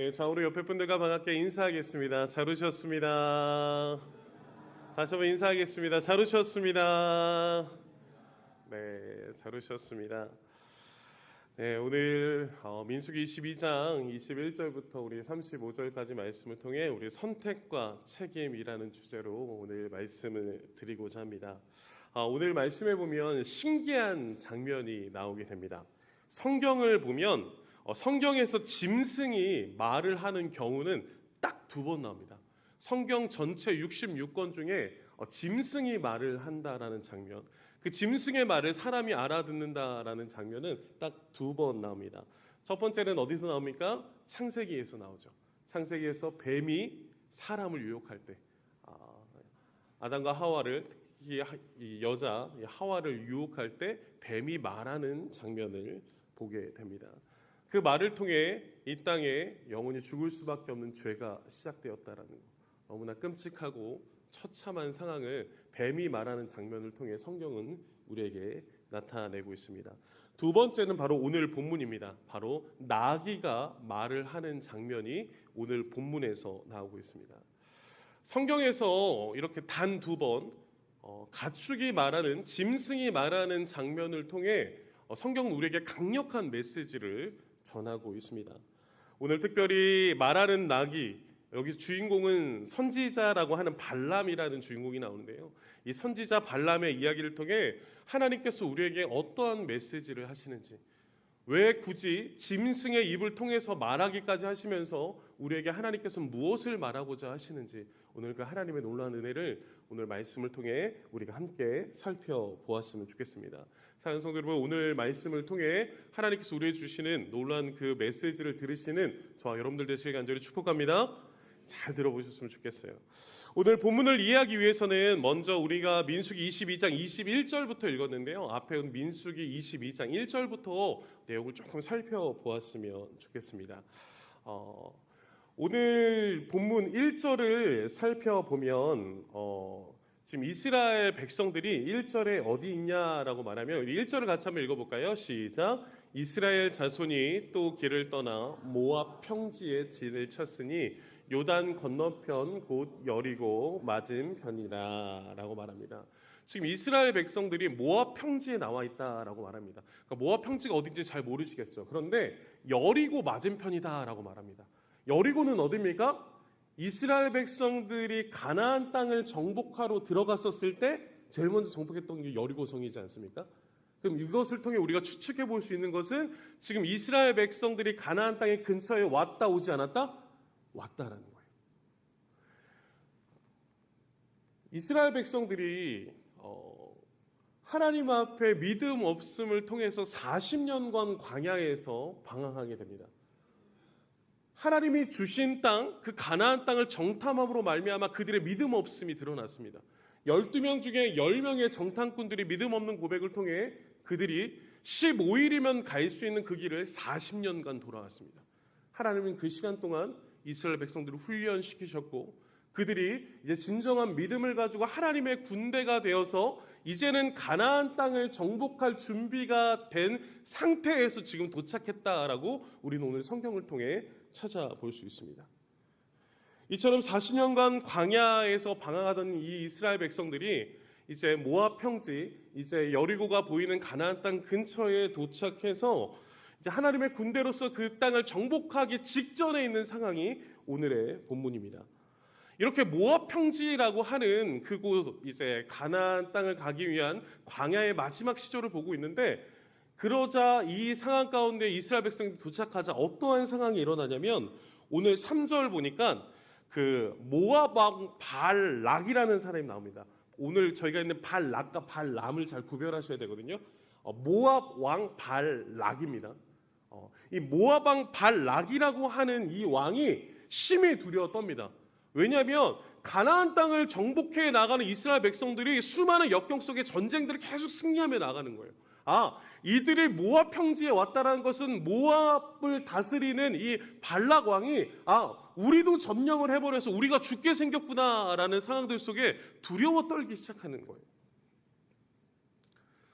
네, 자, 우리 옆에 분들과 반갑게 인사하겠습니다. 잘 오셨습니다. 다시 한번 인사하겠습니다. 잘 오셨습니다. 네, 잘 오셨습니다. 네, 오늘 민수기 22장 21절부터 우리 35절까지 말씀을 통해 우리 선택과 책임이라는 주제로 오늘 말씀을 드리고자 합니다. 오늘 말씀에 보면 신기한 장면이 나오게 됩니다. 성경을 보면 성경에서 짐승이 말을 하는 경우는 딱 2번 나옵니다. 성경 전체 66권 중에 짐승이 말을 한다라는 장면, 그 짐승의 말을 사람이 알아듣는다라는 장면은 딱 2번 나옵니다. 첫 번째는 어디서 나옵니까? 창세기에서 나오죠. 창세기에서 뱀이 사람을 유혹할 때 아담과 하와를, 특히 이 여자 하와를 유혹할 때 뱀이 말하는 장면을 보게 됩니다. 그 말을 통해 이 땅에 영원히 죽을 수밖에 없는 죄가 시작되었다라는 것, 너무나 끔찍하고 처참한 상황을 뱀이 말하는 장면을 통해 성경은 우리에게 나타내고 있습니다. 2번째는 바로 오늘 본문입니다. 바로 나귀가 말을 하는 장면이 오늘 본문에서 나오고 있습니다. 성경에서 이렇게 단 2번 가축이 말하는, 짐승이 말하는 장면을 통해 성경은 우리에게 강력한 메시지를 전하고 있습니다. 오늘 특별히 말하는 나귀, 여기 주인공은 선지자라고 하는 발람이라는 주인공이 나오는데요. 이 선지자 발람의 이야기를 통해 하나님께서 우리에게 어떠한 메시지를 하시는지, 왜 굳이 짐승의 입을 통해서 말하기까지 하시면서 우리에게 하나님께서 무엇을 말하고자 하시는지, 오늘 그 하나님의 놀라운 은혜를 오늘 말씀을 통해 우리가 함께 살펴보았으면 좋겠습니다. 사랑하는 성도 여러분, 오늘 말씀을 통해 하나님께서 우리에게 주시는 놀라운 그 메시지를 들으시는 저와 여러분들 되시길 간절히 축복합니다. 잘 들어보셨으면 좋겠어요. 오늘 본문을 이해하기 위해서는 먼저 우리가 민수기 22장 21절부터 읽었는데요. 앞에 민수기 22장 1절부터 내용을 조금 살펴보았으면 좋겠습니다. 오늘 본문 1절을 살펴보면 지금 이스라엘 백성들이 1절에 어디 있냐라고 말하면, 우리 1절을 같이 한번 읽어볼까요? 시작. 이스라엘 자손이 또 길을 떠나 모압 평지에 진을 쳤으니 요단 건너편 곧 여리고 맞은편이라 라고 말합니다. 지금 이스라엘 백성들이 모압 평지에 나와 있다라고 말합니다. 그러니까 모압 평지가 어딘지 잘 모르시겠죠. 그런데 여리고 맞은편이다 라고 말합니다. 여리고는 어디입니까? 이스라엘 백성들이 가나안 땅을 정복하러 들어갔었을 때 제일 먼저 정복했던 게 여리고성이지 않습니까? 그럼 이것을 통해 우리가 추측해 볼 수 있는 것은 지금 이스라엘 백성들이 가나안 땅의 근처에 왔다 오지 않았다? 왔다라는 거예요. 이스라엘 백성들이 하나님 앞에 믿음 없음을 통해서 40년간 광야에서 방황하게 됩니다. 하나님이 주신 땅, 그 가나안 땅을 정탐함으로 말미암아 그들의 믿음 없음이 드러났습니다. 12명 중에 10명의 정탐꾼들이 믿음 없는 고백을 통해 그들이 15일이면 갈 수 있는 그 길을 40년간 돌아왔습니다. 하나님은 그 시간 동안 이스라엘 백성들을 훈련시키셨고, 그들이 이제 진정한 믿음을 가지고 하나님의 군대가 되어서 이제는 가나안 땅을 정복할 준비가 된 상태에서 지금 도착했다라고 우리는 오늘 성경을 통해 찾아볼 수 있습니다. 이처럼 40년간 광야에서 방황하던 이 이스라엘 백성들이 이제 모압 평지, 이제 여리고가 보이는 가나안 땅 근처에 도착해서 이제 하나님의 군대로서 그 땅을 정복하기 직전에 있는 상황이 오늘의 본문입니다. 이렇게 모압 평지라고 하는 그곳, 이제 가나안 땅을 가기 위한 광야의 마지막 시절을 보고 있는데, 그러자 이 상황 가운데 이스라엘 백성이 도착하자 어떠한 상황이 일어나냐면, 오늘 3절 보니까 그 모압 왕 발락이라는 사람이 나옵니다. 오늘 저희가 있는 발락과 발람을 잘 구별하셔야 되거든요. 모압 왕 발락입니다. 이 모압 왕 발락이라고 하는 이 왕이 심히 두려워 떱니다. 왜냐하면 가나안 땅을 정복해 나가는 이스라엘 백성들이 수많은 역경 속에 전쟁들을 계속 승리하며 나가는 거예요. 이들이 모압 평지에 왔다는 것은 모압을 다스리는 이 발락 왕이 우리도 점령을 해버려서 우리가 죽게 생겼구나라는 상황들 속에 두려워 떨기 시작하는 거예요.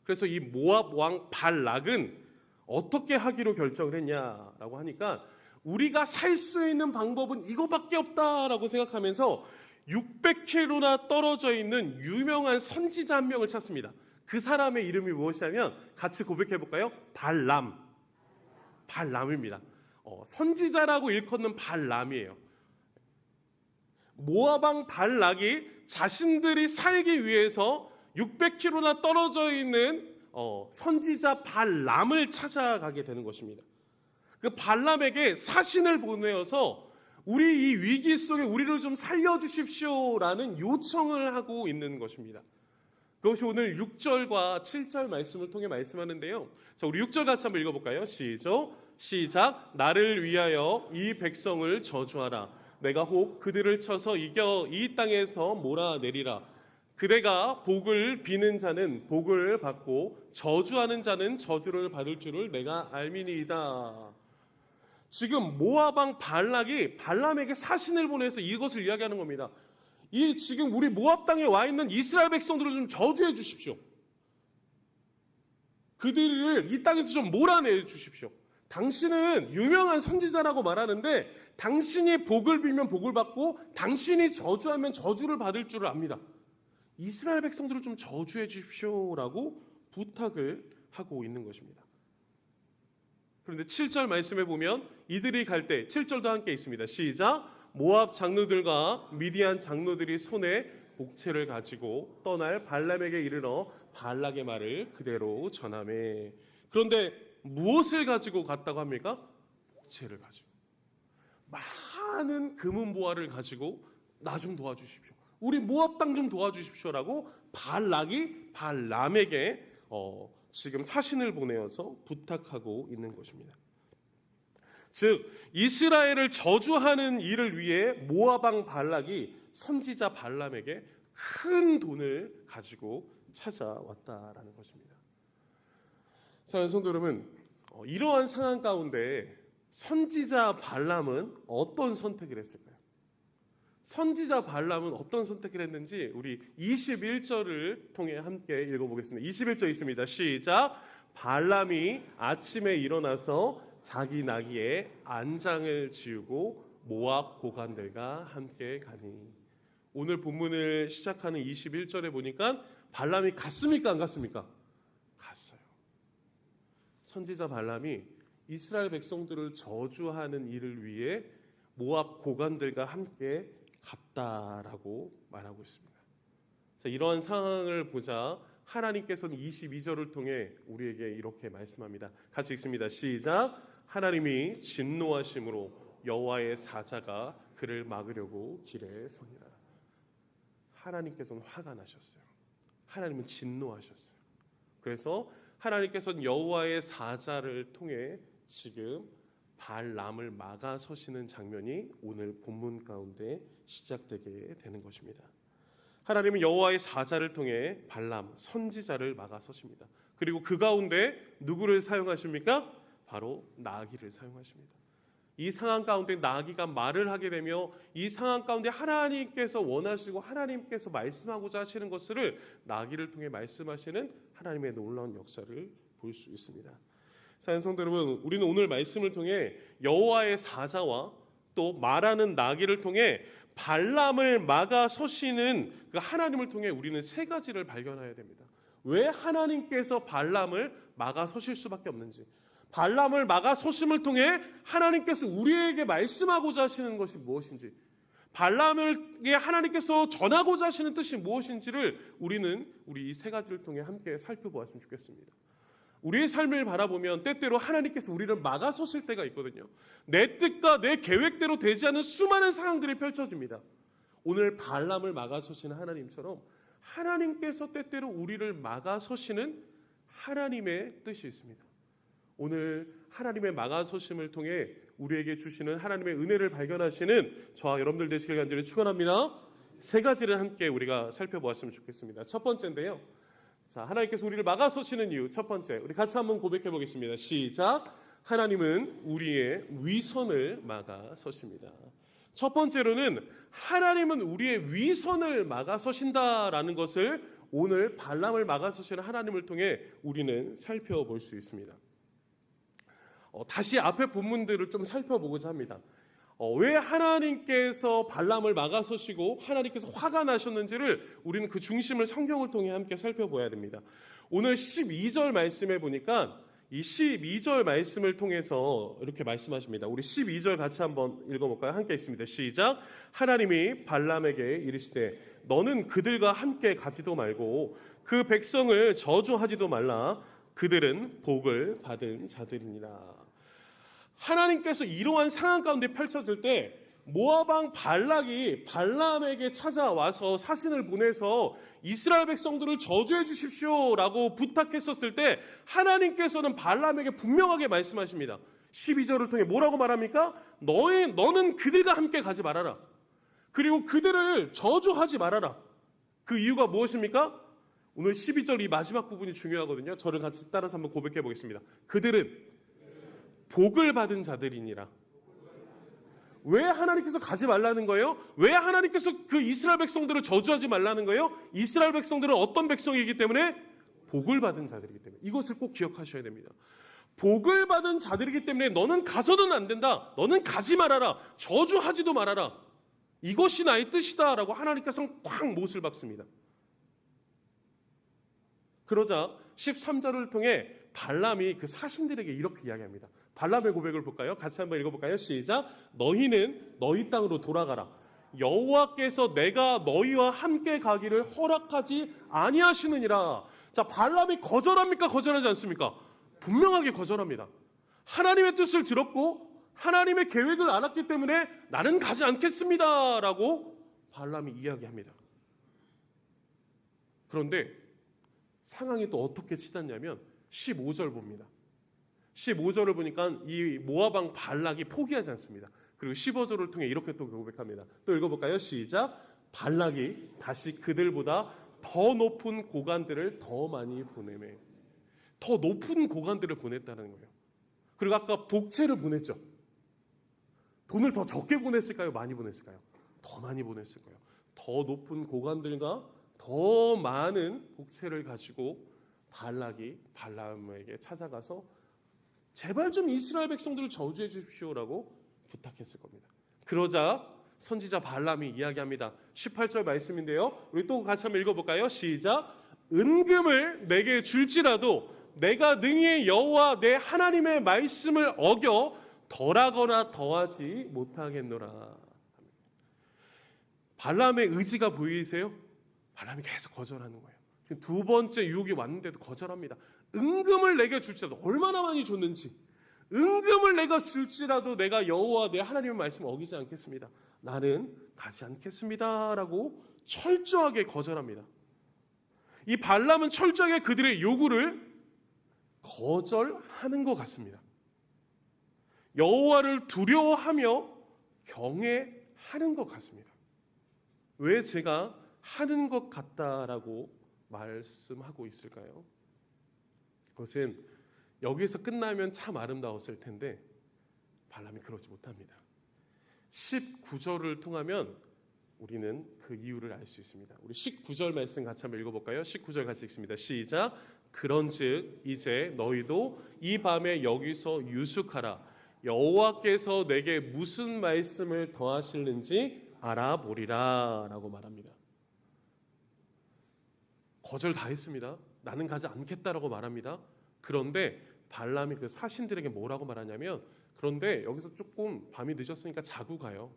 그래서 이 모압 왕 발락은 어떻게 하기로 결정을 했냐라고 하니까 우리가 살 수 있는 방법은 이거밖에 없다라고 생각하면서 600km나 떨어져 있는 유명한 선지자 한 명을 찾습니다. 그 사람의 이름이 무엇이냐면 같이 고백해 볼까요? 발람입니다. 선지자라고 일컫는 발람이에요. 모압 왕 발락이 자신들이 살기 위해서 600km나 떨어져 있는 선지자 발람을 찾아가게 되는 것입니다. 그 발람에게 사신을 보내어서 우리 이 위기 속에 우리를 좀 살려주십시오라는 요청을 하고 있는 것입니다. 그것이 오늘 6절과 7절 말씀을 통해 말씀하는데요. 자, 우리 6절 같이 한번 읽어볼까요? 시작. 나를 위하여 이 백성을 저주하라. 내가 혹 그들을 쳐서 이겨 이 땅에서 몰아내리라. 그대가 복을 비는 자는 복을 받고 저주하는 자는 저주를 받을 줄을 내가 알미니이다. 지금 모압 왕 발락이 발람에게 사신을 보내서 이것을 이야기하는 겁니다. 이 지금 우리 모압 땅에 와 있는 이스라엘 백성들을 좀 저주해 주십시오. 그들을 이 땅에서 좀 몰아내 주십시오. 당신은 유명한 선지자라고 말하는데 당신이 복을 빌면 복을 받고 당신이 저주하면 저주를 받을 줄을 압니다. 이스라엘 백성들을 좀 저주해 주십시오라고 부탁을 하고 있는 것입니다. 그런데 7절 말씀에 보면 이들이 갈 때 7절도 함께 있습니다. 시작. 모압 장로들과 미디안 장로들이 손에 복채를 가지고 떠날 발람에게 이르러 발락의 말을 그대로 전하매. 그런데 무엇을 가지고 갔다고 합니까? 복채를 가지고. 많은 금은보화를 가지고 나 좀 도와주십시오. 우리 모압 땅 좀 도와주십시오라고 발락이 발람에게 지금 사신을 보내어서 부탁하고 있는 것입니다. 즉 이스라엘을 저주하는 일을 위해 모압 왕 발락이 선지자 발람에게 큰 돈을 가지고 찾아왔다라는 것입니다. 사랑하는 성도 여러분, 이러한 상황 가운데 선지자 발람은 어떤 선택을 했을까요? 선지자 발람은 어떤 선택을 했는지 우리 21절을 통해 함께 읽어보겠습니다. 21절 있습니다. 시작. 발람이 아침에 일어나서 자기 나귀에 안장을 지우고 모압 고관들과 함께 가니. 오늘 본문을 시작하는 21절에 보니까 발람이 갔습니까? 안 갔습니까? 갔어요. 선지자 발람이 이스라엘 백성들을 저주하는 일을 위해 모압 고관들과 함께 갔다라고 말하고 있습니다. 자, 이러한 상황을 보자 하나님께서는 22절을 통해 우리에게 이렇게 말씀합니다. 같이 읽습니다. 시작. 하나님이 진노하심으로 여호와의 사자가 그를 막으려고 길에 서니라. 하나님께서는 화가 나셨어요. 하나님은 진노하셨어요. 그래서 하나님께서는 여호와의 사자를 통해 지금 발람을 막아서시는 장면이 오늘 본문 가운데 시작되게 되는 것입니다. 하나님은 여호와의 사자를 통해 발람 선지자를 막아서십니다. 그리고 그 가운데 누구를 사용하십니까? 바로 나귀를 사용하십니다. 이 상황 가운데 나귀가 말을 하게 되며 이 상황 가운데 하나님께서 원하시고 하나님께서 말씀하고자 하시는 것을 나귀를 통해 말씀하시는 하나님의 놀라운 역사를 볼 수 있습니다. 사랑하는 성도 여러분, 우리는 오늘 말씀을 통해 여호와의 사자와 또 말하는 나귀를 통해 발람을 막아서시는 그 하나님을 통해 우리는 세 가지를 발견해야 됩니다. 왜 하나님께서 발람을 막아서실 수밖에 없는지, 발람을 막아서심을 통해 하나님께서 우리에게 말씀하고자 하시는 것이 무엇인지, 발람에게 하나님께서 전하고자 하시는 뜻이 무엇인지를 우리는 우리 이 세 가지를 통해 함께 살펴보았으면 좋겠습니다. 우리의 삶을 바라보면 때때로 하나님께서 우리를 막아서실 때가 있거든요. 내 뜻과 내 계획대로 되지 않는 수많은 상황들이 펼쳐집니다. 오늘 발람을 막아서시는 하나님처럼 하나님께서 때때로 우리를 막아서시는 하나님의 뜻이 있습니다. 오늘 하나님의 막아서심을 통해 우리에게 주시는 하나님의 은혜를 발견하시는 저와 여러분들 되시길 간절히 축원합니다. 세 가지를 함께 우리가 살펴보았으면 좋겠습니다. 첫 번째인데요. 자, 하나님께서 우리를 막아서시는 이유 첫 번째, 우리 같이 한번 고백해 보겠습니다. 시작. 하나님은 우리의 위선을 막아서십니다. 첫 번째로는 하나님은 우리의 위선을 막아서신다라는 것을 오늘 발람을 막아서시는 하나님을 통해 우리는 살펴볼 수 있습니다. 다시 앞에 본문들을 좀 살펴보고자 합니다. 왜 하나님께서 발람을 막아서시고 하나님께서 화가 나셨는지를 우리는 그 중심을 성경을 통해 함께 살펴봐야 됩니다. 오늘 12절 말씀에 보니까 이 12절 말씀을 통해서 이렇게 말씀하십니다. 우리 12절 같이 한번 읽어볼까요? 함께 있습니다. 시작. 하나님이 발람에게 이르시되 너는 그들과 함께 가지도 말고 그 백성을 저주하지도 말라. 그들은 복을 받은 자들이니라. 하나님께서 이러한 상황 가운데 펼쳐질 때 모압 왕 발락이 발람에게 찾아와서 사신을 보내서 이스라엘 백성들을 저주해 주십시오라고 부탁했었을 때 하나님께서는 발람에게 분명하게 말씀하십니다. 12절을 통해 뭐라고 말합니까? 너는 그들과 함께 가지 말아라. 그리고 그들을 저주하지 말아라. 그 이유가 무엇입니까? 오늘 12절 이 마지막 부분이 중요하거든요. 저를 같이 따라서 한번 고백해 보겠습니다. 그들은 복을 받은 자들이니라. 왜 하나님께서 가지 말라는 거예요? 왜 하나님께서 그 이스라엘 백성들을 저주하지 말라는 거예요? 이스라엘 백성들은 어떤 백성이기 때문에? 복을 받은 자들이기 때문에. 이것을 꼭 기억하셔야 됩니다. 복을 받은 자들이기 때문에 너는 가서는 안 된다. 너는 가지 말아라. 저주하지도 말아라. 이것이 나의 뜻이다 라고 하나님께서는 꽉 못을 박습니다. 그러자 13절을 통해 발람이 그 사신들에게 이렇게 이야기합니다. 발람의 고백을 볼까요? 같이 한번 읽어볼까요? 시작. 너희는 너희 땅으로 돌아가라. 여호와께서 내가 너희와 함께 가기를 허락하지 아니하시느니라. 자, 발람이 거절합니까? 거절하지 않습니까? 분명하게 거절합니다. 하나님의 뜻을 들었고 하나님의 계획을 알았기 때문에 나는 가지 않겠습니다 라고 발람이 이야기합니다. 그런데 상황이 또 어떻게 치닫냐면 15절 봅니다. 15절을 보니까 이 모압 왕 발락이 포기하지 않습니다. 그리고 15절을 통해 이렇게 또 고백합니다. 또 읽어볼까요? 시작. 발락이 다시 그들보다 더 높은 고관들을 더 많이 보내매. 더 높은 고관들을 보냈다는 거예요. 그리고 아까 복채를 보냈죠. 돈을 더 적게 보냈을까요? 많이 보냈을까요? 더 많이 보냈을 거예요. 더 높은 고관들과 더 많은 복채를 가지고 발락이 발람에게 찾아가서 제발 좀 이스라엘 백성들을 저주해 주십시오라고 부탁했을 겁니다. 그러자 선지자 발람이 이야기합니다. 18절 말씀인데요. 우리 또 같이 한번 읽어볼까요? 시작. 은금을 내게 줄지라도 내가 능히 여호와 내 하나님의 말씀을 어겨 덜하거나 더하지 못하겠노라. 발람의 의지가 보이세요? 발람이 계속 거절하는 거예요. 지금 두 번째 유혹이 왔는데도 거절합니다. 은금을 내게 줄지라도 얼마나 많이 줬는지 은금을 내가 줄지라도 내가 여호와 내 하나님의 말씀을 어기지 않겠습니다. 나는 가지 않겠습니다 라고 철저하게 거절합니다. 이 발람은 철저하게 그들의 요구를 거절하는 것 같습니다. 여호와를 두려워하며 경외하는 것 같습니다. 왜 제가 하는 것 같다라고 말씀하고 있을까요? 그것은 여기서 끝나면 참 아름다웠을 텐데 발람이 그러지 못합니다. 19절을 통하면 우리는 그 이유를 알 수 있습니다. 우리 19절 말씀 같이 한번 읽어볼까요? 19절 같이 읽습니다. 시작. 그런즉 이제 너희도 이 밤에 여기서 유숙하라. 여호와께서 내게 무슨 말씀을 더하실는지 알아보리라 라고 말합니다. 거절 다 했습니다. 나는 가지 않겠다라고 말합니다. 그런데 발람이 그 사신들에게 뭐라고 말하냐면 그런데 여기서 조금 밤이 늦었으니까 자고 가요.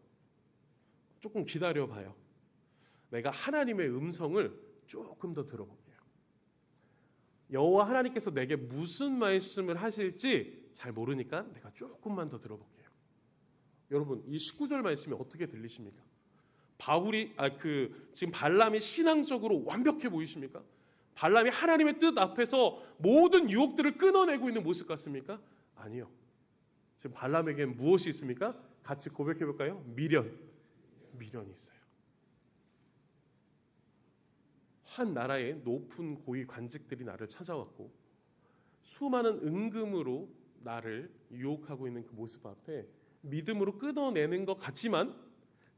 조금 기다려봐요. 내가 하나님의 음성을 조금 더 들어볼게요. 여호와 하나님께서 내게 무슨 말씀을 하실지 잘 모르니까 내가 조금만 더 들어볼게요. 여러분 이 19절 말씀이 어떻게 들리십니까? 지금 발람이 신앙적으로 완벽해 보이십니까? 발람이 하나님의 뜻 앞에서 모든 유혹들을 끊어내고 있는 모습 같습니까? 아니요. 지금 발람에게는 무엇이 있습니까? 같이 고백해 볼까요? 미련이 있어요. 한 나라의 높은 고위 관직들이 나를 찾아왔고 수많은 은금으로 나를 유혹하고 있는 그 모습 앞에 믿음으로 끊어내는 것 같지만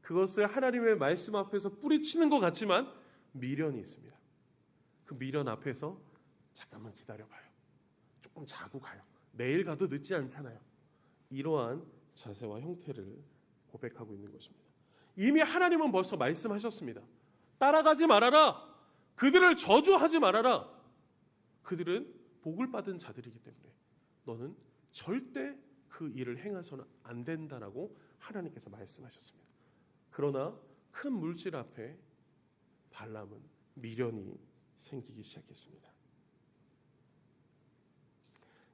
그것을 하나님의 말씀 앞에서 뿌리치는 것 같지만 미련이 있습니다. 그 미련 앞에서 잠깐만 기다려봐요. 조금 자고 가요. 내일 가도 늦지 않잖아요. 이러한 자세와 형태를 고백하고 있는 것입니다. 이미 하나님은 벌써 말씀하셨습니다. 따라가지 말아라. 그들을 저주하지 말아라. 그들은 복을 받은 자들이기 때문에 너는 절대 그 일을 행해서는 안 된다라고 하나님께서 말씀하셨습니다. 그러나 큰 물질 앞에 발람은 미련이 생기기 시작했습니다.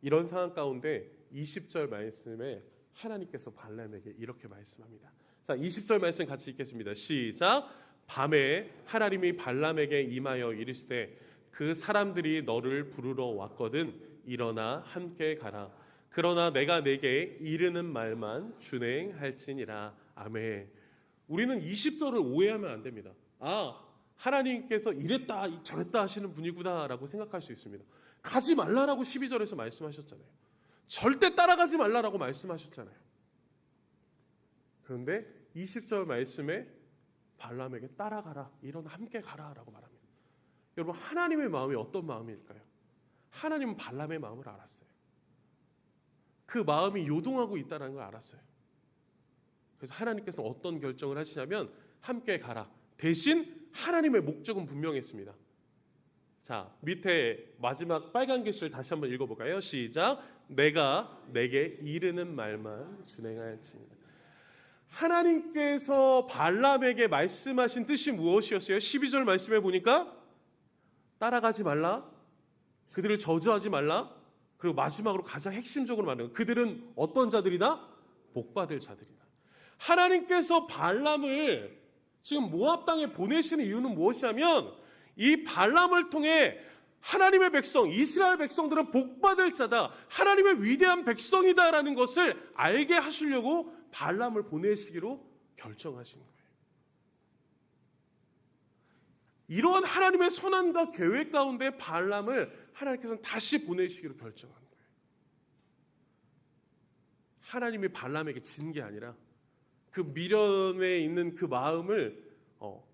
이런 상황 가운데 20절 말씀에 하나님께서 발람에게 이렇게 말씀합니다. 자, 20절 말씀 같이 읽겠습니다. 시작. 밤에 하나님이 발람에게 임하여 이르시되 그 사람들이 너를 부르러 왔거든 일어나 함께 가라. 그러나 내가 내게 이르는 말만 준행할지니라. 아멘. 우리는 20절을 오해하면 안 됩니다. 아, 하나님께서 이랬다 저랬다 하시는 분이구나 라고 생각할 수 있습니다. 가지 말라라고 12절에서 말씀하셨잖아요. 절대 따라가지 말라라고 말씀하셨잖아요. 그런데 20절 말씀에 발람에게 따라가라, 일어나 함께 가라라고 말합니다. 여러분, 하나님의 마음이 어떤 마음일까요? 하나님은 발람의 마음을 알았어요. 그 마음이 요동하고 있다는 걸 알았어요. 그래서 하나님께서 어떤 결정을 하시냐면 함께 가라. 대신 하나님의 목적은 분명했습니다. 자, 밑에 마지막 빨간 글씨를 다시 한번 읽어볼까요? 시작. 내가 내게 이르는 말만 준행할지니라. 하나님께서 발람에게 말씀하신 뜻이 무엇이었어요? 12절 말씀해 보니까 따라가지 말라, 그들을 저주하지 말라, 그리고 마지막으로 가장 핵심적으로 말하는 그들은 어떤 자들이다? 복받을 자들이다. 하나님께서 발람을 지금 모압 땅에 보내시는 이유는 무엇이냐면 이 발람을 통해 하나님의 백성, 이스라엘 백성들은 복받을 자다, 하나님의 위대한 백성이다라는 것을 알게 하시려고 발람을 보내시기로 결정하신 거예요. 이러한 하나님의 선함과 계획 가운데 발람을 하나님께서는 다시 보내시기로 결정한 거예요. 하나님이 발람에게 진 게 아니라 그 미련에 있는 그 마음을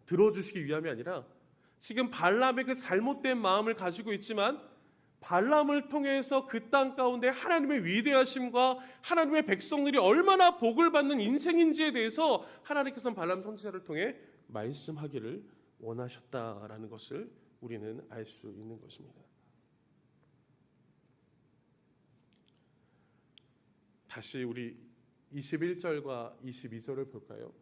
들어주시기 위함이 아니라 지금 발람의 그 잘못된 마음을 가지고 있지만 발람을 통해서 그 땅 가운데 하나님의 위대하심과 하나님의 백성들이 얼마나 복을 받는 인생인지에 대해서 하나님께서는 발람 선지자를 통해 말씀하기를 원하셨다라는 것을 우리는 알 수 있는 것입니다. 다시 우리 21절과 22절을 볼까요?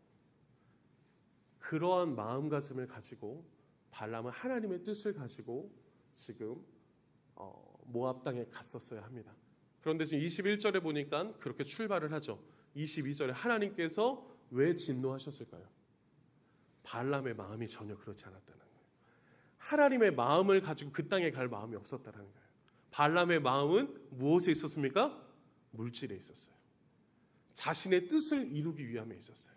그러한 마음가짐을 가지고 발람은 하나님의 뜻을 가지고 지금 모압 땅에 갔었어야 합니다. 그런데 지금 21절에 보니까 그렇게 출발을 하죠. 22절에 하나님께서 왜 진노하셨을까요? 발람의 마음이 전혀 그렇지 않았다는 거예요. 하나님의 마음을 가지고 그 땅에 갈 마음이 없었다는 거예요. 발람의 마음은 무엇에 있었습니까? 물질에 있었어요. 자신의 뜻을 이루기 위함에 있었어요.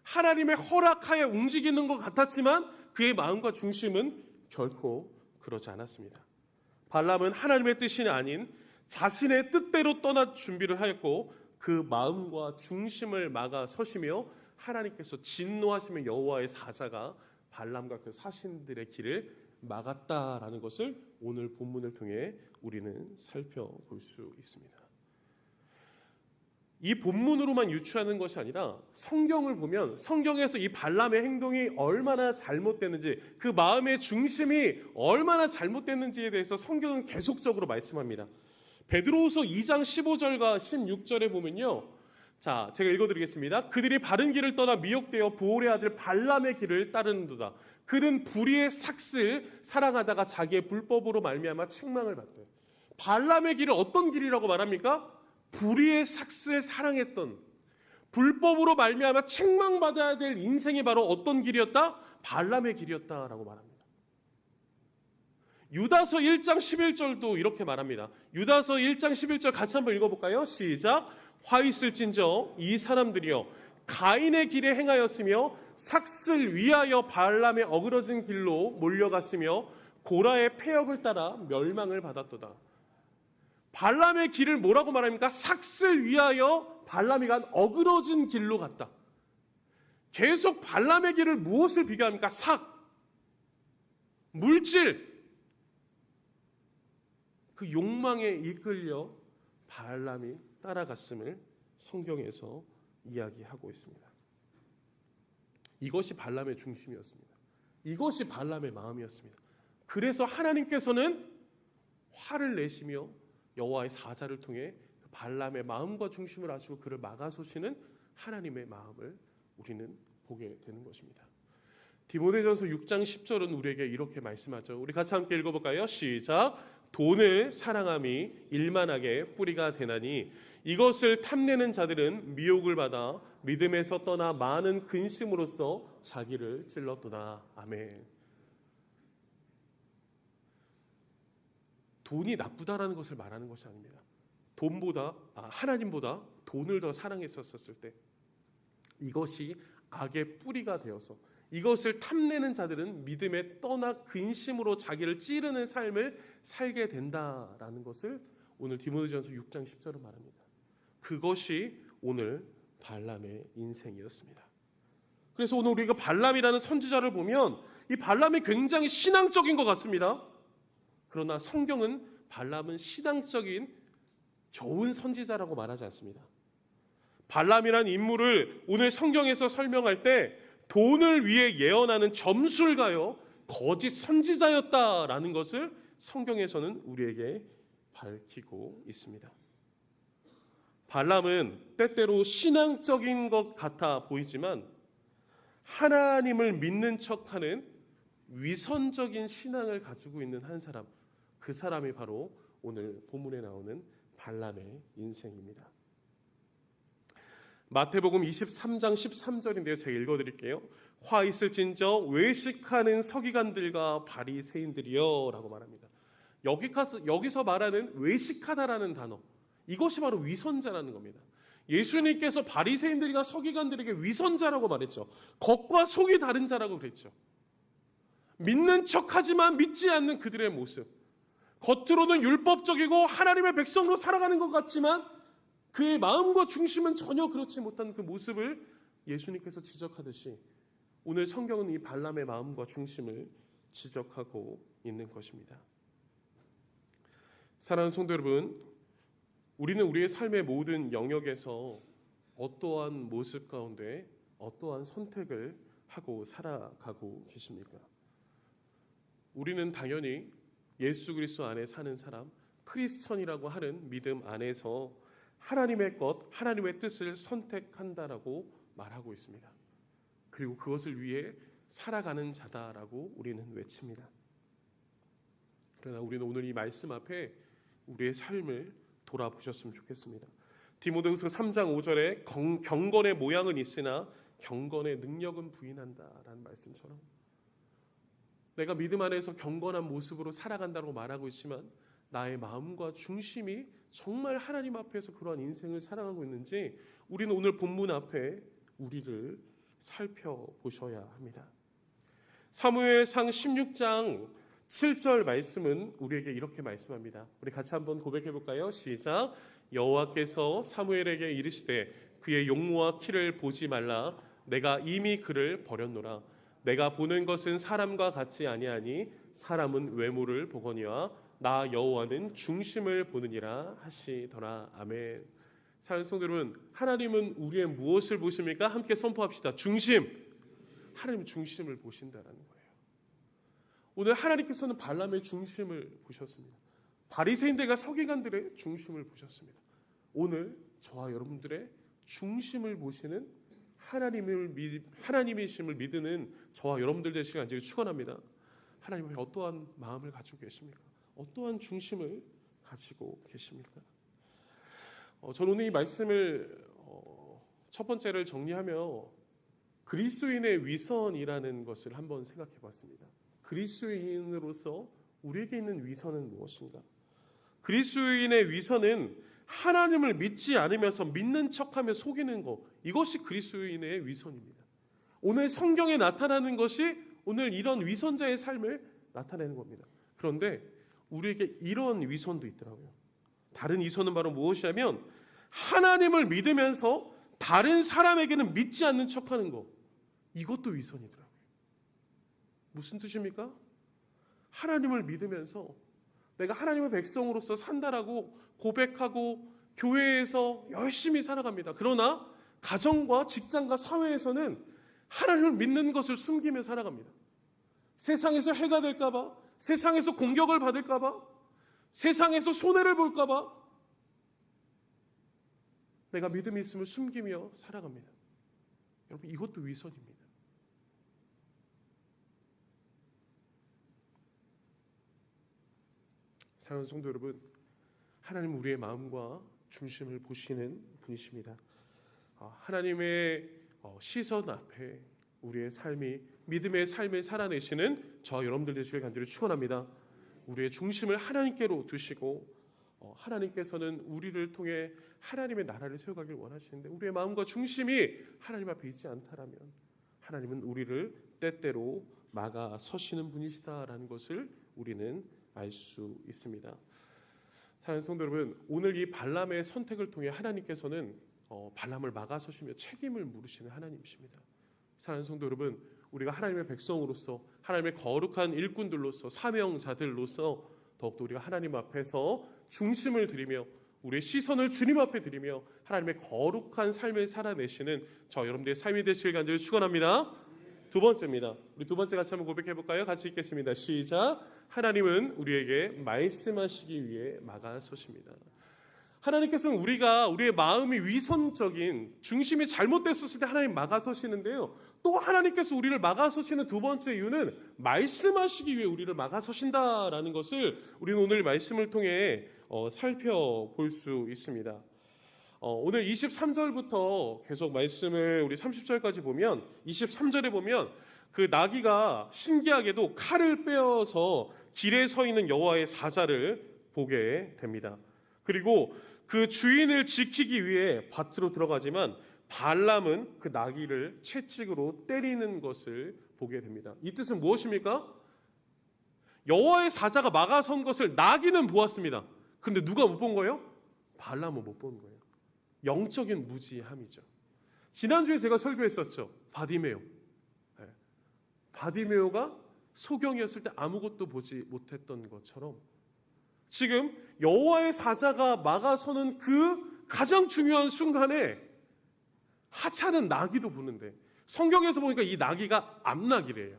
하나님의 허락하에 움직이는 것 같았지만 그의 마음과 중심은 결코 그렇지 않았습니다. 발람은 하나님의 뜻이 아닌 자신의 뜻대로 떠날 준비를 하였고 그 마음과 중심을 막아 서시며 하나님께서 진노하시며 여호와의 사자가 발람과 그 사신들의 길을 막았다라는 것을 오늘 본문을 통해 우리는 살펴볼 수 있습니다. 이 본문으로만 유추하는 것이 아니라 성경을 보면 성경에서 이 발람의 행동이 얼마나 잘못됐는지, 그 마음의 중심이 얼마나 잘못됐는지에 대해서 성경은 계속적으로 말씀합니다. 베드로후서 2장 15절과 16절에 보면요, 자, 제가 읽어드리겠습니다. 그들이 바른 길을 떠나 미혹되어 부올의 아들 발람의 길을 따르는도다. 그는 불의의 삭슬 사랑하다가 자기의 불법으로 말미암아 책망을 받대. 발람의 길은 어떤 길이라고 말합니까? 불의의 삭슬 사랑했던, 불법으로 말미암아 책망받아야 될 인생이 바로 어떤 길이었다? 발람의 길이었다라고 말합니다. 유다서 1장 11절도 이렇게 말합니다. 유다서 1장 11절 같이 한번 읽어볼까요? 시작. 화 있을진저 이 사람들이여 가인의 길에 행하였으며 삭슬 위하여 발람의 어그러진 길로 몰려갔으며 고라의 패역을 따라 멸망을 받았도다. 발람의 길을 뭐라고 말합니까? 삭슬 위하여 발람이 간 어그러진 길로 갔다. 계속 발람의 길을 무엇을 비교합니까? 삭, 물질, 그 욕망에 이끌려 발람이 따라갔음을 성경에서 이야기하고 있습니다. 이것이 발람의 중심이었습니다. 이것이 발람의 마음이었습니다. 그래서 하나님께서는 화를 내시며 여호와의 사자를 통해 발람의 마음과 중심을 아시고 그를 막아서시는 하나님의 마음을 우리는 보게 되는 것입니다. 디모데전서 6장 10절은 우리에게 이렇게 말씀하죠. 우리 같이 함께 읽어볼까요? 시작. 돈을 사랑함이 일만하게 뿌리가 되나니 이것을 탐내는 자들은 미혹을 받아 믿음에서 떠나 많은 근심으로써 자기를 찔렀도다. 아멘. 돈이 나쁘다라는 것을 말하는 것이 아닙니다. 하나님보다 돈을 더 사랑했었을 때 이것이 악의 뿌리가 되어서 이것을 탐내는 자들은 믿음에 떠나 근심으로 자기를 찌르는 삶을 살게 된다라는 것을 오늘 디모데전서 6장 10절은 말합니다. 그것이 오늘 발람의 인생이었습니다. 그래서 오늘 우리가 발람이라는 선지자를 보면 이 발람이 굉장히 신앙적인 것 같습니다. 그러나 성경은 발람은 신앙적인 좋은 선지자라고 말하지 않습니다. 발람이라는 인물을 오늘 성경에서 설명할 때 돈을 위해 예언하는 점술가요 거짓 선지자였다라는 것을 성경에서는 우리에게 밝히고 있습니다. 발람은 때때로 신앙적인 것 같아 보이지만 하나님을 믿는 척하는 위선적인 신앙을 가지고 있는 한 사람, 그 사람이 바로 오늘 본문에 나오는 발람의 인생입니다. 마태복음 23장 13절인데요. 제가 읽어드릴게요. 화 있을진저 외식하는 서기관들과 바리새인들이여 라고 말합니다. 여기서 말하는 외식하다라는 단어, 이것이 바로 위선자라는 겁니다. 예수님께서 바리새인들과 서기관들에게 위선자라고 말했죠. 겉과 속이 다른 자라고 그랬죠. 믿는 척하지만 믿지 않는 그들의 모습, 겉으로는 율법적이고 하나님의 백성으로 살아가는 것 같지만 그의 마음과 중심은 전혀 그렇지 못한 그 모습을 예수님께서 지적하듯이 오늘 성경은 이 발람의 마음과 중심을 지적하고 있는 것입니다. 사랑하는 성도 여러분, 우리는 우리의 삶의 모든 영역에서 어떠한 모습 가운데 어떠한 선택을 하고 살아가고 계십니까? 우리는 당연히 예수 그리스도 안에 사는 사람, 크리스천이라고 하는 믿음 안에서 하나님의 것, 하나님의 뜻을 선택한다라고 말하고 있습니다. 그리고 그것을 위해 살아가는 자다라고 우리는 외칩니다. 그러나 우리는 오늘 이 말씀 앞에 우리의 삶을 돌아보셨으면 좋겠습니다. 디모데후서 3장 5절에 경건의 모양은 있으나 경건의 능력은 부인한다라는 말씀처럼 내가 믿음 안에서 경건한 모습으로 살아간다고 말하고 있지만 나의 마음과 중심이 정말 하나님 앞에서 그러한 인생을 살아가고 있는지 우리는 오늘 본문 앞에 우리를 살펴보셔야 합니다. 사무엘상 16장 7절 말씀은 우리에게 이렇게 말씀합니다. 우리 같이 한번 고백해 볼까요? 시작. 여호와께서 사무엘에게 이르시되 그의 용모와 키를 보지 말라. 내가 이미 그를 버렸노라. 내가 보는 것은 사람과 같지 아니하니 사람은 외모를 보거니와 나 여호와는 중심을 보느니라 하시더라. 아멘. 사랑하는 성도 여러분, 하나님은 우리의 무엇을 보십니까? 함께 선포합시다. 중심. 하나님 중심을 보신다라는 거예요. 오늘 하나님께서는 발람의 중심을 보셨습니다. 바리새인들과 서기관들의 중심을 보셨습니다. 오늘 저와 여러분들의 중심을 보시는 하나님이심을 믿는 저와 여러분들 되시길 간절히 축원합니다. 하나님의 어떠한 마음을 가지고 계십니까? 어떠한 중심을 가지고 계십니까? 저는 오늘 이 말씀을 첫 번째를 정리하며 그리스도인의 위선이라는 것을 한번 생각해 봤습니다. 그리스도인으로서 우리에게 있는 위선은 무엇인가? 그리스도인의 위선은 하나님을 믿지 않으면서 믿는 척하며 속이는 것, 이것이 그리스도인의 위선입니다. 오늘 성경에 나타나는 것이 오늘 이런 위선자의 삶을 나타내는 겁니다. 그런데 우리에게 이런 위선도 있더라고요. 다른 위선은 바로 무엇이냐면 하나님을 믿으면서 다른 사람에게는 믿지 않는 척하는 것, 이것도 위선이더라고요. 무슨 뜻입니까? 하나님을 믿으면서 내가 하나님의 백성으로서 산다라고 고백하고 교회에서 열심히 살아갑니다. 그러나 가정과 직장과 사회에서는 하나님을 믿는 것을 숨기며 살아갑니다. 세상에서 해가 될까봐, 세상에서 공격을 받을까봐, 세상에서 손해를 볼까봐 내가 믿음이 있음을 숨기며 살아갑니다. 여러분, 이것도 위선입니다. 사랑하는 성도 여러분, 하나님은 우리의 마음과 중심을 보시는 분이십니다. 하나님의 시선 앞에 우리의 삶이 믿음의 삶을 살아내시는 저 여러분들 되시길 간절히 축원합니다. 우리의 중심을 하나님께로 두시고 하나님께서는 우리를 통해 하나님의 나라를 세워가길 원하시는데 우리의 마음과 중심이 하나님 앞에 있지 않다라면 하나님은 우리를 때때로 막아 서시는 분이시다라는 것을 우리는 알 수 있습니다. 사랑하는 성도 여러분, 오늘 이 발람의 선택을 통해 하나님께서는 발람을 막아서시며 책임을 물으시는 하나님이십니다. 사랑하는 성도 여러분, 우리가 하나님의 백성으로서 하나님의 거룩한 일꾼들로서 사명자들로서 더욱더 우리가 하나님 앞에서 중심을 드리며 우리의 시선을 주님 앞에 드리며 하나님의 거룩한 삶을 살아내시는 저 여러분들의 삶이 되시길 간절히 축원합니다. 두 번째입니다. 우리 두 번째 같이 한번 고백해 볼까요? 같이 읽겠습니다. 시작. 하나님은 우리에게 말씀하시기 위해 막아서십니다. 하나님께서는 우리의 마음이 위선적인 중심이 잘못됐었을 때 하나님 막아서시는데요. 또 하나님께서 우리를 막아서시는 두 번째 이유는 말씀하시기 위해 우리를 막아서신다라는 것을 우리는 오늘 말씀을 통해 살펴볼 수 있습니다. 오늘 23절부터 계속 말씀을 우리 30절까지 보면 23절에 보면 그 나귀가 신기하게도 칼을 빼어서 길에 서 있는 여호와의 사자를 보게 됩니다. 그리고 그 주인을 지키기 위해 밭으로 들어가지만 발람은 그 나귀를 채찍으로 때리는 것을 보게 됩니다. 이 뜻은 무엇입니까? 여호와의 사자가 막아선 것을 나귀는 보았습니다. 그런데 누가 못 본 거예요? 발람은 못 본 거예요. 영적인 무지함이죠. 지난주에 제가 설교했었죠. 바디메오. 바디메오가 소경이었을 때 아무것도 보지 못했던 것처럼 지금 여호와의 사자가 막아서는 그 가장 중요한 순간에 하찮은 나귀도 보는데 성경에서 보니까 이 나귀가 암나귀래요.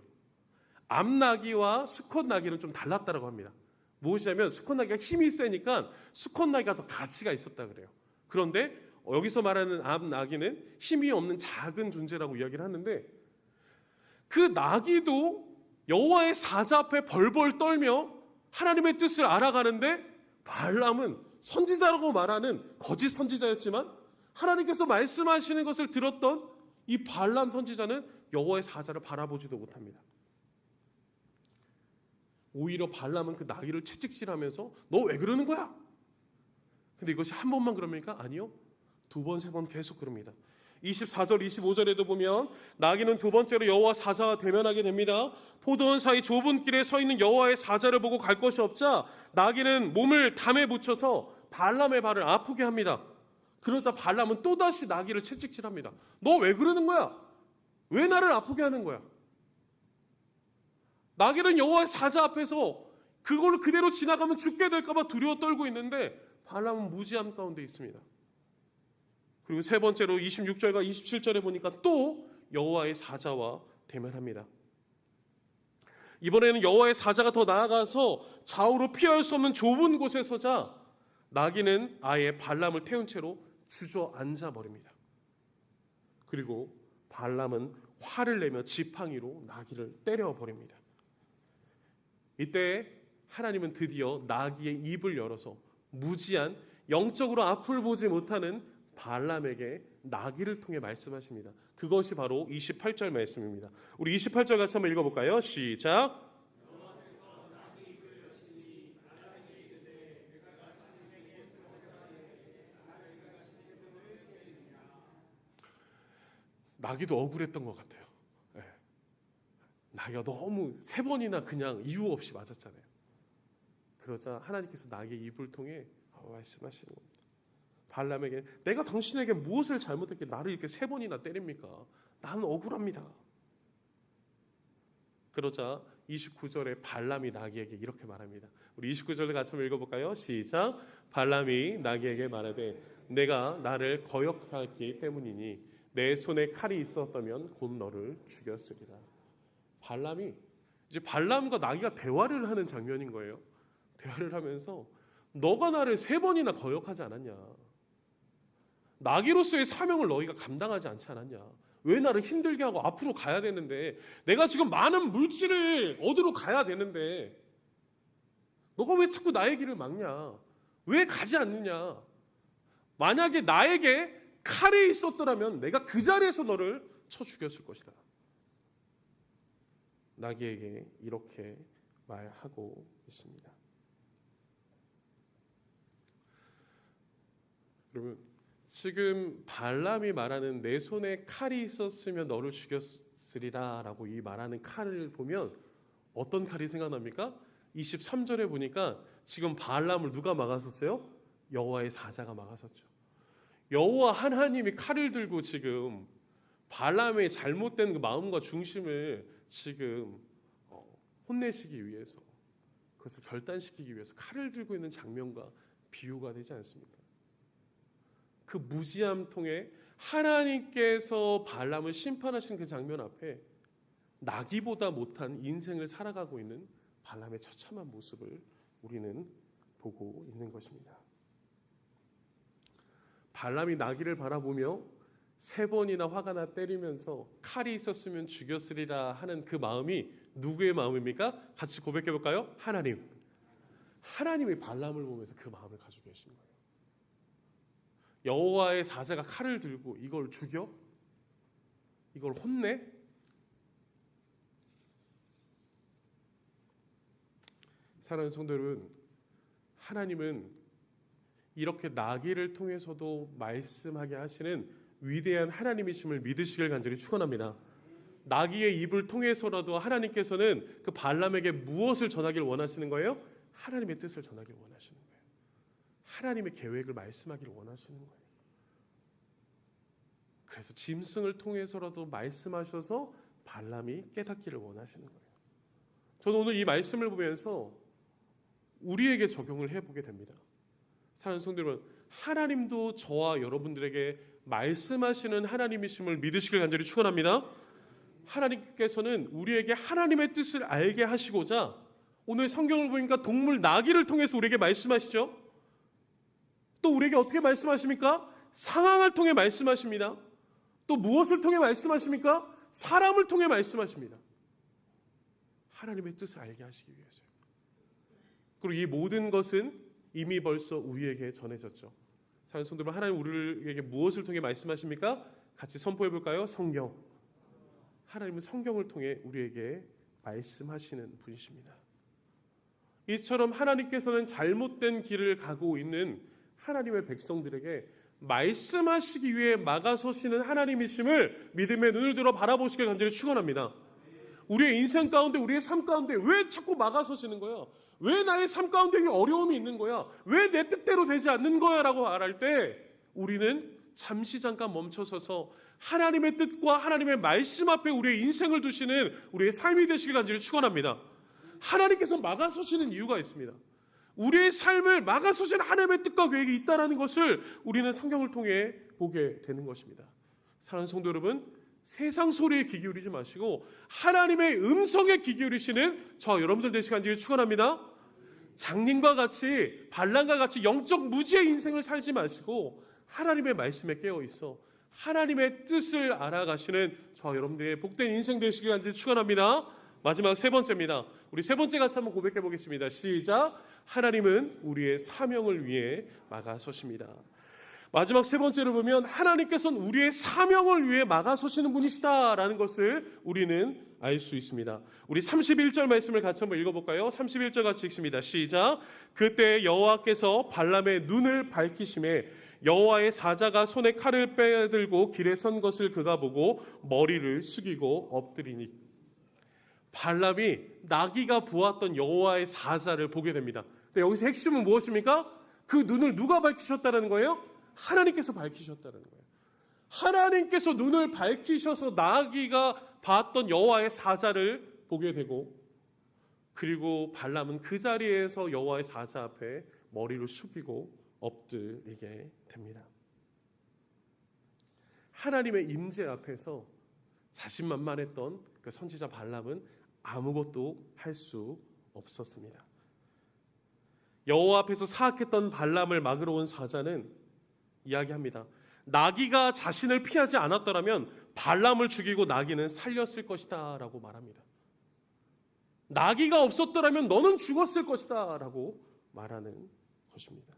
암나귀와 수컷 나귀는 좀 달랐다고 합니다. 무엇이냐면 수컷 나귀가 힘이 세니까 수컷 나귀가 더 가치가 있었다 그래요. 그런데 여기서 말하는 암나귀는 힘이 없는 작은 존재라고 이야기를 하는데 그 나귀도 여호와의 사자 앞에 벌벌 떨며 하나님의 뜻을 알아가는데 발람은 선지자라고 말하는 거짓 선지자였지만 하나님께서 말씀하시는 것을 들었던 이 발람 선지자는 여호와의 사자를 바라보지도 못합니다. 오히려 발람은 그 나귀를 채찍질하면서 너 왜 그러는 거야? 근데 이것이 한 번만 그럽니까? 아니요. 두 번, 세 번 계속 그럽니다. 24절, 25절에도 보면 나귀는 두 번째로 여호와 사자와 대면하게 됩니다. 포도원 사이 좁은 길에 서 있는 여호와의 사자를 보고 갈 곳이 없자 나귀는 몸을 담에 붙여서 발람의 발을 아프게 합니다. 그러자 발람은 또다시 나귀를 채찍질합니다. 너 왜 그러는 거야? 왜 나를 아프게 하는 거야? 나귀는 여호와의 사자 앞에서 그걸 그대로 지나가면 죽게 될까 봐 두려워 떨고 있는데 발람은 무지함 가운데 있습니다. 그리고 세 번째로 26절과 27절에 보니까 또 여호와의 사자와 대면합니다. 이번에는 여호와의 사자가 더 나아가서 좌우로 피할 수 없는 좁은 곳에 서자 나귀는 아예 발람을 태운 채로 주저앉아 버립니다. 그리고 발람은 화를 내며 지팡이로 나귀를 때려버립니다. 이때 하나님은 드디어 나귀의 입을 열어서 무지한 영적으로 앞을 보지 못하는 발람에게 나귀를 통해 말씀하십니다. 그것이 바로 28절 말씀입니다. 우리 28절 같이 한번 읽어볼까요? 시작. 나귀도 억울했던 것 같아요. 네. 나귀가 너무 세 번이나 그냥 이유 없이 맞았잖아요. 그러자 하나님께서 나귀의 입을 통해 말씀하시는 겁니다. 발람에게 내가 당신에게 무엇을 잘못했기에 나를 이렇게 세 번이나 때립니까? 나는 억울합니다. 그러자 29절에 발람이 나귀에게 이렇게 말합니다. 우리 29절을 같이 한번 읽어볼까요? 시작. 발람이 나귀에게 말하되 내가 나를 거역하였기 때문이니 내 손에 칼이 있었다면 곧 너를 죽였으리라. 발람이 이제 발람과 나귀가 대화를 하는 장면인 거예요. 대화를 하면서 너가 나를 3번이나 거역하지 않았냐? 나귀로서의 사명을 너희가 감당하지 않지 않았냐? 왜 나를 힘들게 하고 앞으로 가야 되는데, 내가 지금 많은 물질을 얻으러 가야 되는데 너가 왜 자꾸 나의 길을 막냐? 왜 가지 않느냐? 만약에 나에게 칼이 있었더라면 내가 그 자리에서 너를 쳐 죽였을 것이다. 나귀에게 이렇게 말하고 있습니다. 여러분, 지금 발람이 말하는 내 손에 칼이 있었으면 너를 죽였으리라 라고 이 말하는 칼을 보면 어떤 칼이 생각납니까? 23절에 보니까 지금 발람을 누가 막았었어요? 여호와의 사자가 막았었죠. 여호와 하나님이 칼을 들고 지금 발람의 잘못된 그 마음과 중심을 지금 혼내시기 위해서, 그것을 결단시키기 위해서 칼을 들고 있는 장면과 비유가 되지 않습니까? 그 무지함 통해 하나님께서 발람을 심판하신 그 장면 앞에 나귀보다 못한 인생을 살아가고 있는 발람의 처참한 모습을 우리는 보고 있는 것입니다. 발람이 나귀를 바라보며 3번이나 화가 나 때리면서 칼이 있었으면 죽였으리라 하는 그 마음이 누구의 마음입니까? 같이 고백해 볼까요? 하나님이 발람을 보면서 그 마음을 가지고 계신 거예요. 여호와의 사자가 칼을 들고 이걸 죽여? 이걸 혼내? 사랑하는 성도 여러분, 하나님은 이렇게 나귀를 통해서도 말씀하게 하시는 위대한 하나님이심을 믿으시길 간절히 축원합니다. 나귀의 입을 통해서라도 하나님께서는 그 발람에게 무엇을 전하길 원하시는 거예요? 하나님의 뜻을 전하길 원하시는 거예요. 하나님의 계획을 말씀하기를 원하시는 거예요. 그래서 짐승을 통해서라도 말씀하셔서 발람이 깨닫기를 원하시는 거예요. 저는 오늘 이 말씀을 보면서 우리에게 적용을 해보게 됩니다. 사랑하는 성도 여러분, 하나님도 저와 여러분들에게 말씀하시는 하나님이심을 믿으시길 간절히 축원합니다. 하나님께서는 우리에게 하나님의 뜻을 알게 하시고자 오늘 성경을 보니까 동물 나귀를 통해서 우리에게 말씀하시죠. 또 우리에게 어떻게 말씀하십니까? 상황을 통해 말씀하십니다. 또 무엇을 통해 말씀하십니까? 사람을 통해 말씀하십니다. 하나님의 뜻을 알게 하시기 위해서요. 그리고 이 모든 것은 이미 벌써 우리에게 전해졌죠. 사랑하는 성도 여러분, 하나님 우리에게 무엇을 통해 말씀하십니까? 같이 선포해 볼까요? 성경. 하나님은 성경을 통해 우리에게 말씀하시는 분이십니다. 이처럼 하나님께서는 잘못된 길을 가고 있는 하나님의 백성들에게 말씀하시기 위해 막아서시는 하나님이심을 믿음의 눈을 들어 바라보시길 간절히 축원합니다. 우리의 인생 가운데, 우리의 삶 가운데 왜 자꾸 막아서시는 거야? 왜 나의 삶 가운데 어려움이 있는 거야? 왜 내 뜻대로 되지 않는 거야? 라고 말할 때 우리는 잠시 잠깐 멈춰서서 하나님의 뜻과 하나님의 말씀 앞에 우리의 인생을 두시는 우리의 삶이 되시길 간절히 축원합니다. 하나님께서 막아서시는 이유가 있습니다. 우리의 삶을 막아서시는 하나님의 뜻과 계획이 있다는 것을 우리는 성경을 통해 보게 되는 것입니다. 사랑하는 성도 여러분, 세상 소리에 귀 기울이지 마시고 하나님의 음성에 귀 기울이시는 저 여러분들 되시길 간절히 축원합니다. 장님과 같이 발람과 같이 영적 무지의 인생을 살지 마시고 하나님의 말씀에 깨어 있어 하나님의 뜻을 알아가시는 저 여러분들의 복된 인생 되시길 간절히 축원합니다. 마지막 3번째입니다. 우리 3번째 같이 한번 고백해 보겠습니다. 시작. 하나님은 우리의 사명을 위해 막아서십니다. 마지막 3번째를 보면 하나님께서는 우리의 사명을 위해 막아서시는 분이시다라는 것을 우리는 알 수 있습니다. 우리 31절 말씀을 같이 한번 읽어볼까요? 31절 같이 읽습니다. 시작. 그때 여호와께서 발람의 눈을 밝히심에 여호와의 사자가 손에 칼을 빼들고 길에 선 것을 그가 보고 머리를 숙이고 엎드리니. 발람이 나귀가 보았던 여호와의 사자를 보게 됩니다. 근데 여기서 핵심은 무엇입니까? 그 눈을 누가 밝히셨다는 거예요? 하나님께서 밝히셨다는 거예요. 하나님께서 눈을 밝히셔서 나귀가 봤던 여호와의 사자를 보게 되고 그리고 발람은 그 자리에서 여호와의 사자 앞에 머리를 숙이고 엎드리게 됩니다. 하나님의 임재 앞에서 자신만만했던 그 선지자 발람은 아무것도 할 수 없었습니다. 여호와 앞에서 사악했던 발람을 막으러 온 사자는 이야기합니다. 나귀가 자신을 피하지 않았더라면 발람을 죽이고 나귀는 살렸을 것이다 라고 말합니다. 나귀가 없었더라면 너는 죽었을 것이다 라고 말하는 것입니다.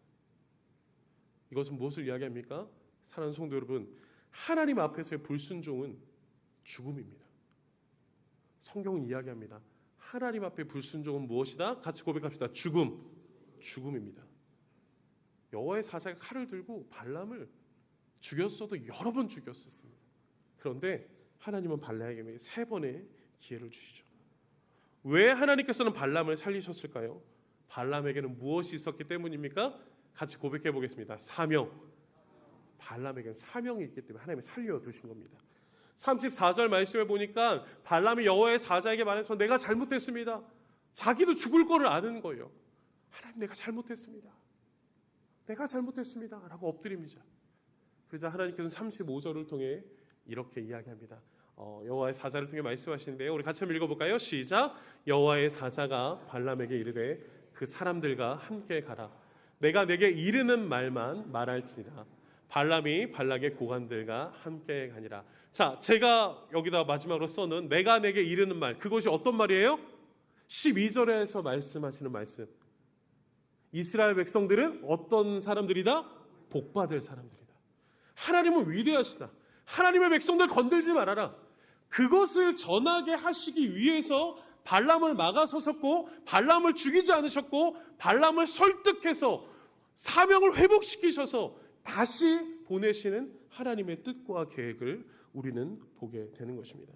이것은 무엇을 이야기합니까? 사랑하는 성도 여러분, 하나님 앞에서의 불순종은 죽음입니다. 성경은 이야기합니다. 하나님 앞에 불순종은 무엇이다? 같이 고백합시다. 죽음입니다. 여호와의 사자가 칼을 들고 발람을 죽였어도 여러 번 죽였었습니다. 그런데 하나님은 발람에게 3번의 기회를 주시죠. 왜 하나님께서는 발람을 살리셨을까요? 발람에게는 무엇이 있었기 때문입니까? 같이 고백해 보겠습니다. 사명. 발람에게는 사명이 있기 때문에 하나님이 살려두신 겁니다. 34절 말씀에 보니까 발람이 여호와의 사자에게 말해서 내가 잘못했습니다. 자기도 죽을 거를 아는 거예요. 하나님, 내가 잘못했습니다. 라고 엎드립니다. 그러자 하나님께서는 35절을 통해 이렇게 이야기합니다. 여호와의 사자를 통해 말씀하시는데요. 우리 같이 한번 읽어볼까요? 시작. 여호와의 사자가 발람에게 이르되 그 사람들과 함께 가라. 내가 내게 이르는 말만 말할지니라. 발람이 발락의 고관들과 함께 가니라. 자, 제가 여기다 마지막으로 써놓은 내가 내게 이르는 말, 그것이 어떤 말이에요? 12절에서 말씀하시는 말씀. 이스라엘 백성들은 어떤 사람들이다? 복받을 사람들이다. 하나님은 위대하시다. 하나님의 백성들 건들지 말아라. 그것을 전하게 하시기 위해서 발람을 막아서셨고 발람을 죽이지 않으셨고 발람을 설득해서 사명을 회복시키셔서 다시 보내시는 하나님의 뜻과 계획을 우리는 보게 되는 것입니다.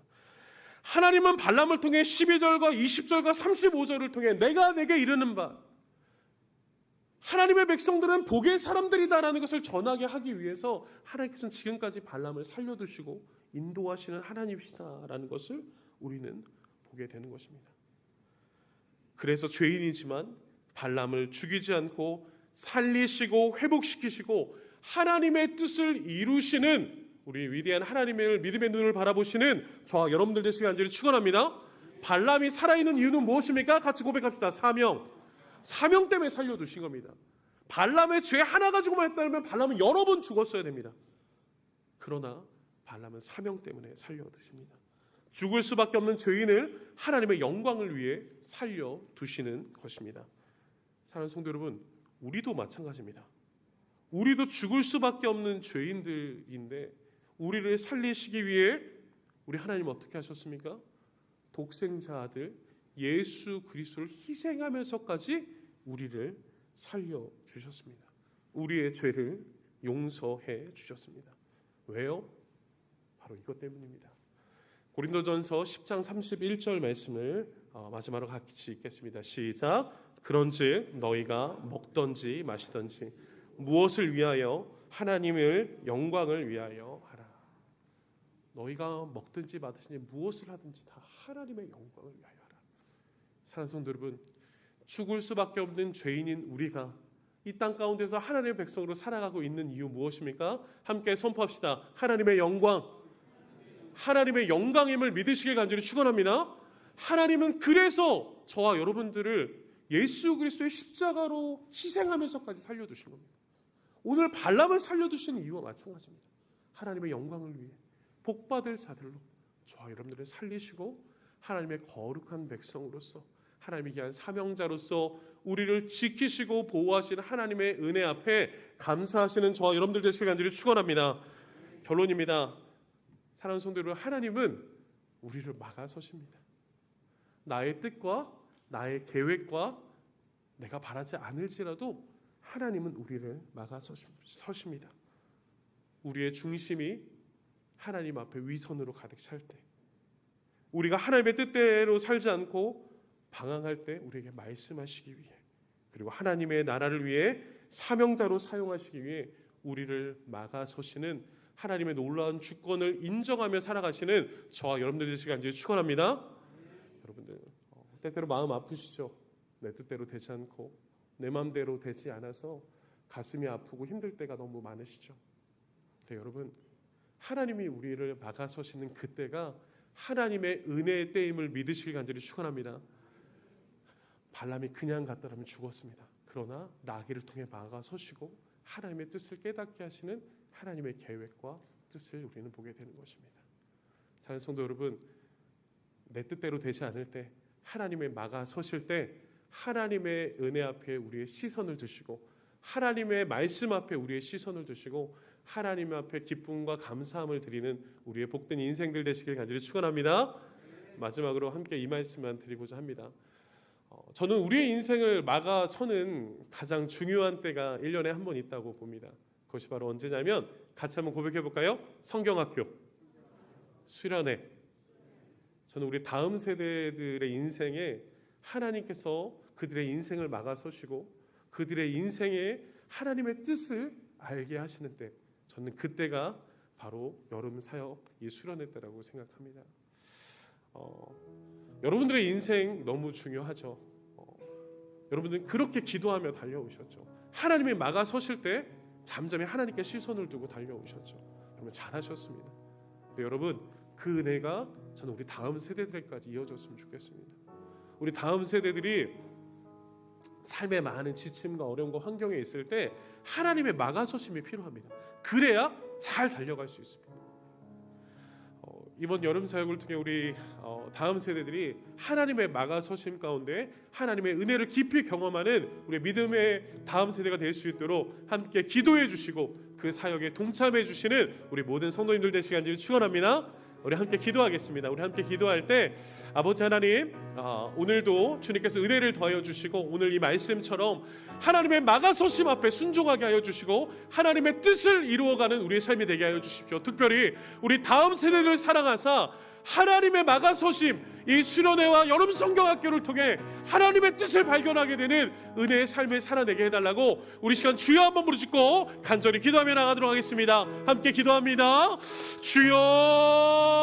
하나님은 발람을 통해 12절과 20절과 35절을 통해 내가 내게 이르는 바, 하나님의 백성들은 복의 사람들이다라는 것을 전하게 하기 위해서 하나님께서는 지금까지 발람을 살려두시고 인도하시는 하나님이시다라는 것을 우리는 보게 되는 것입니다. 그래서 죄인이지만 발람을 죽이지 않고 살리시고 회복시키시고 하나님의 뜻을 이루시는 우리 위대한 하나님의 믿음의 눈을 바라보시는 저와 여러분들 되시길 간절히 축원합니다. 발람이 살아있는 이유는 무엇입니까? 같이 고백합시다. 사명 때문에 살려두신 겁니다. 발람의 죄 하나 가지고만 했다면 발람은 여러 번 죽었어야 됩니다. 그러나 발람은 사명 때문에 살려두십니다. 죽을 수밖에 없는 죄인을 하나님의 영광을 위해 살려두시는 것입니다. 사랑하는 성도 여러분, 우리도 마찬가지입니다. 우리도 죽을 수밖에 없는 죄인들인데 우리를 살리시기 위해 우리 하나님 어떻게 하셨습니까? 독생자 아들 예수 그리스도를 희생하면서까지 우리를 살려주셨습니다. 우리의 죄를 용서해 주셨습니다. 왜요? 바로 이것 때문입니다. 고린도전서 10장 31절 말씀을 마지막으로 같이 읽겠습니다. 시작. 그런즉 너희가 먹든지 마시든지 무엇을 위하여 하나님의 영광을 위하여 하라. 너희가 먹든지 마든지 무엇을 하든지 다 하나님의 영광을 위하여 하라. 사랑하는 성도 여러분, 죽을 수밖에 없는 죄인인 우리가 이 땅 가운데서 하나님의 백성으로 살아가고 있는 이유 무엇입니까? 함께 선포합시다. 하나님의 영광. 하나님의 영광임을 믿으시길 간절히 축원합니다. 하나님은 그래서 저와 여러분들을 예수 그리스도의 십자가로 희생하면서까지 살려두신 겁니다. 오늘 발람을 살려두신 이유와 마찬가지입니다. 하나님의 영광을 위해 복받을 자들로 저와 여러분들을 살리시고 하나님의 거룩한 백성으로서 하나님의 귀한 사명자로서 우리를 지키시고 보호하시는 하나님의 은혜 앞에 감사하시는 저와 여러분들 되시길 간절히 축원합니다. 결론입니다. 사랑하는 성도 여러분, 하나님은 우리를 막아서십니다. 나의 뜻과 나의 계획과 내가 바라지 않을지라도 하나님은 우리를 막아서십니다. 우리의 중심이 하나님 앞에 위선으로 가득 찰 때, 우리가 하나님의 뜻대로 살지 않고 방황할 때 우리에게 말씀하시기 위해, 그리고 하나님의 나라를 위해 사명자로 사용하시기 위해 우리를 막아서시는 하나님의 놀라운 주권을 인정하며 살아가시는 저와 여러분들 되시길 간절히 축원합니다. 여러분들 때때로 마음 아프시죠? 내 뜻대로 되지 않고 내 마음대로 되지 않아서 가슴이 아프고 힘들 때가 너무 많으시죠? 근데 여러분, 하나님이 우리를 막아서시는 그때가 하나님의 은혜의 때임을 믿으시길 간절히 축원합니다. 발람이 그냥 갔더라면 죽었습니다. 그러나 나귀를 통해 막아서시고 하나님의 뜻을 깨닫게 하시는 하나님의 계획과 뜻을 우리는 보게 되는 것입니다. 사랑하는 성도 여러분, 내 뜻대로 되지 않을 때, 하나님의 막아서실 때 하나님의 은혜 앞에 우리의 시선을 두시고 하나님의 말씀 앞에 우리의 시선을 두시고 하나님 앞에 기쁨과 감사함을 드리는 우리의 복된 인생들 되시길 간절히 축원합니다. 마지막으로 함께 이 말씀만 드리고자 합니다. 저는 우리의 인생을 막아서는 가장 중요한 때가 1년에 한 번 있다고 봅니다. 그것이 바로 언제냐면, 같이 한번 고백해 볼까요? 성경학교, 수련회. 저는 우리 다음 세대들의 인생에 하나님께서 그들의 인생을 막아서시고 그들의 인생에 하나님의 뜻을 알게 하시는 때, 저는 그때가 바로 여름 사역 이 수련회 때라고 생각합니다. 여러분들의 인생 너무 중요하죠. 여러분들은 그렇게 기도하며 달려오셨죠. 하나님이 막아서실 때 잠잠히 하나님께 시선을 두고 달려오셨죠. 여러분 잘하셨습니다. 근데 여러분, 그 은혜가 저는 우리 다음 세대들까지 이어졌으면 좋겠습니다. 우리 다음 세대들이 삶의 많은 지침과 어려움과 환경에 있을 때 하나님의 막아서심이 필요합니다. 그래야 잘 달려갈 수 있습니다. 이번 여름 사역을 통해 우리 다음 세대들이 하나님의 막아서심 가운데 하나님의 은혜를 깊이 경험하는 우리 믿음의 다음 세대가 될 수 있도록 함께 기도해 주시고 그 사역에 동참해 주시는 우리 모든 성도님들 되시길 간절히 축원합니다. 우리 함께 기도하겠습니다. 우리 함께 기도할 때, 아버지 하나님, 오늘도 주님께서 은혜를 더하여 주시고 오늘 이 말씀처럼 하나님의 막아서심 앞에 순종하게 하여 주시고 하나님의 뜻을 이루어가는 우리의 삶이 되게 하여 주십시오. 특별히 우리 다음 세대를 사랑하사 하나님의 막아서심, 이 수련회와 여름 성경학교를 통해 하나님의 뜻을 발견하게 되는 은혜의 삶을 살아내게 해달라고 우리 시간 주여 한번 부르짖고 간절히 기도하며 나가도록 하겠습니다. 함께 기도합니다. 주여.